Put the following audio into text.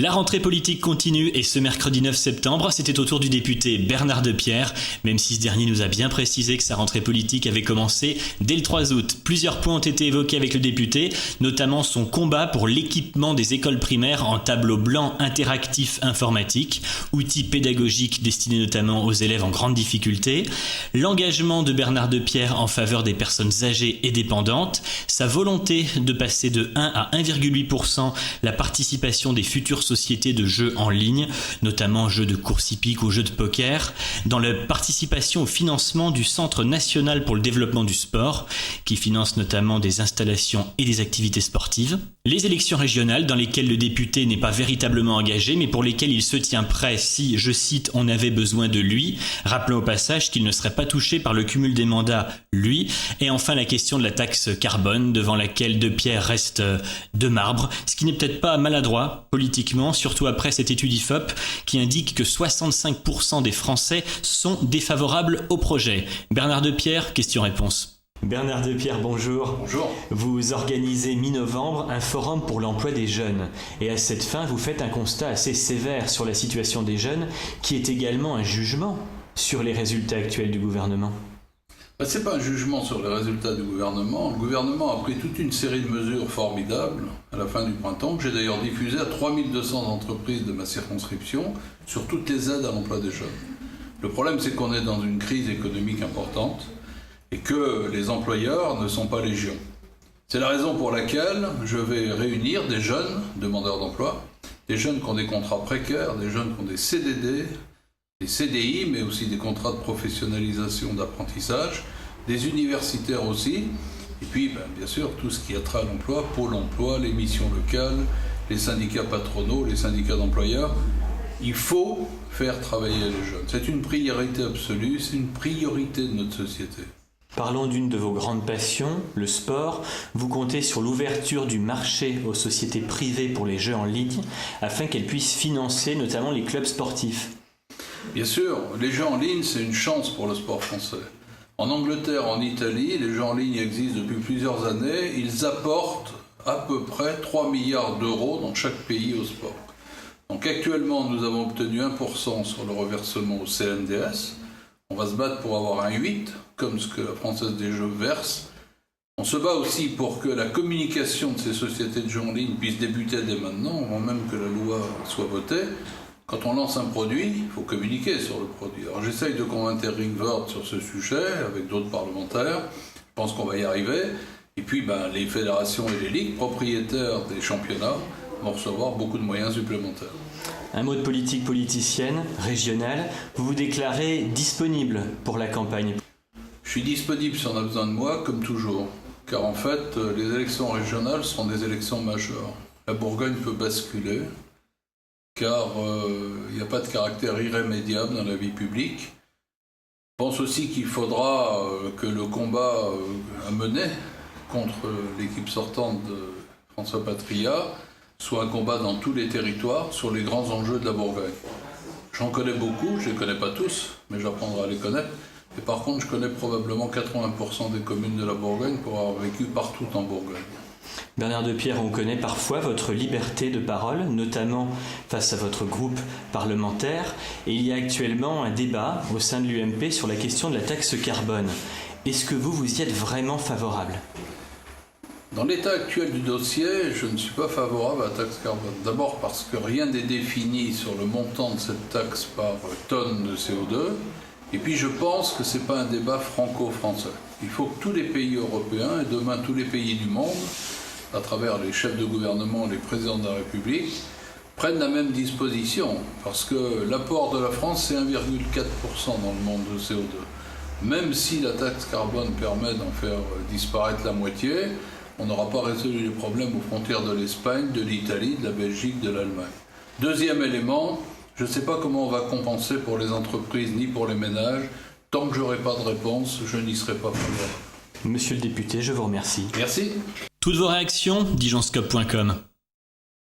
La rentrée politique continue et ce mercredi 9 septembre, c'était au tour du député Bernard Depierre, même si ce dernier nous a bien précisé que sa rentrée politique avait commencé dès le 3 août. Plusieurs points ont été évoqués avec le député, notamment son combat pour l'équipement des écoles primaires en tableau blanc interactif informatique, outil pédagogique destiné notamment aux élèves en grande difficulté, l'engagement de Bernard Depierre en faveur des personnes âgées et dépendantes, sa volonté de passer de 1 à 1,8% la participation des futures sociétés de jeux en ligne, notamment jeux de course hippique ou jeux de poker, dans la participation au financement du Centre national pour le développement du sport, qui finance notamment des installations et des activités sportives, les élections régionales dans lesquelles le député n'est pas véritablement engagé, mais pour lesquelles il se tient prêt si, je cite, on avait besoin de lui, rappelant au passage qu'il ne serait pas touché par le cumul des mandats, lui, et enfin la question de la taxe carbone, devant laquelle Depierre reste de marbre, ce qui n'est peut-être pas maladroit politiquement, surtout après cette étude IFOP qui indique que 65% des Français sont défavorables au projet. Bernard Depierre, question-réponse. Bernard Depierre, bonjour. Bonjour. Vous organisez mi-novembre un forum pour l'emploi des jeunes. Et à cette fin, vous faites un constat assez sévère sur la situation des jeunes, qui est également un jugement sur les résultats actuels du gouvernement. Ce n'est pas un jugement sur les résultats du gouvernement. Le gouvernement a pris toute une série de mesures formidables à la fin du printemps, que j'ai d'ailleurs diffusées à 3200 entreprises de ma circonscription, sur toutes les aides à l'emploi des jeunes. Le problème, c'est qu'on est dans une crise économique importante et que les employeurs ne sont pas légion. C'est la raison pour laquelle je vais réunir des jeunes demandeurs d'emploi, des jeunes qui ont des contrats précaires, des jeunes qui ont des CDD, des CDI, mais aussi des contrats de professionnalisation d'apprentissage, des universitaires aussi, et puis bien sûr tout ce qui a trait à l'emploi, Pôle emploi, les missions locales, les syndicats patronaux, les syndicats d'employeurs. Il faut faire travailler les jeunes. C'est une priorité absolue, c'est une priorité de notre société. Parlons d'une de vos grandes passions, le sport. Vous comptez sur l'ouverture du marché aux sociétés privées pour les jeux en ligne, afin qu'elles puissent financer notamment les clubs sportifs. Bien sûr, les jeux en ligne, c'est une chance pour le sport français. En Angleterre, en Italie, les jeux en ligne existent depuis plusieurs années. Ils apportent à peu près 3 milliards d'euros dans chaque pays au sport. Donc actuellement, nous avons obtenu 1% sur le reversement au CNDS. On va se battre pour avoir un 8%, comme ce que la Française des Jeux verse. On se bat aussi pour que la communication de ces sociétés de jeux en ligne puisse débuter dès maintenant, avant même que la loi soit votée. Quand on lance un produit, il faut communiquer sur le produit. Alors j'essaye de convaincre Ringword sur ce sujet, avec d'autres parlementaires. Je pense qu'on va y arriver. Et puis les fédérations et les ligues propriétaires des championnats vont recevoir beaucoup de moyens supplémentaires. Un mot de politique politicienne, régionale. Vous vous déclarez disponible pour la campagne. Je suis disponible si on a besoin de moi, comme toujours. Car en fait, les élections régionales seront des élections majeures. La Bourgogne peut basculer, car il n'y a pas de caractère irrémédiable dans la vie publique. Je pense aussi qu'il faudra que le combat à mener contre l'équipe sortante de François Patria soit un combat dans tous les territoires sur les grands enjeux de la Bourgogne. J'en connais beaucoup, je ne les connais pas tous, mais j'apprendrai à les connaître. Et par contre, je connais probablement 80% des communes de la Bourgogne pour avoir vécu partout en Bourgogne. Bernard Depierre, on connaît parfois votre liberté de parole, notamment face à votre groupe parlementaire. Et il y a actuellement un débat au sein de l'UMP sur la question de la taxe carbone. Est-ce que vous y êtes vraiment favorable ? Dans l'état actuel du dossier, je ne suis pas favorable à la taxe carbone. D'abord parce que rien n'est défini sur le montant de cette taxe par tonne de CO2. Et puis je pense que ce n'est pas un débat franco-français. Il faut que tous les pays européens, et demain tous les pays du monde, à travers les chefs de gouvernement, les présidents de la République, prennent la même disposition. Parce que l'apport de la France, c'est 1,4% dans le monde de CO2. Même si la taxe carbone permet d'en faire disparaître la moitié, on n'aura pas résolu les problèmes aux frontières de l'Espagne, de l'Italie, de la Belgique, de l'Allemagne. Deuxième élément, je ne sais pas comment on va compenser pour les entreprises ni pour les ménages. Tant que je n'aurai pas de réponse, je n'y serai pas favorable. Monsieur le député, je vous remercie. Merci. Toutes vos réactions, digeonscope.com.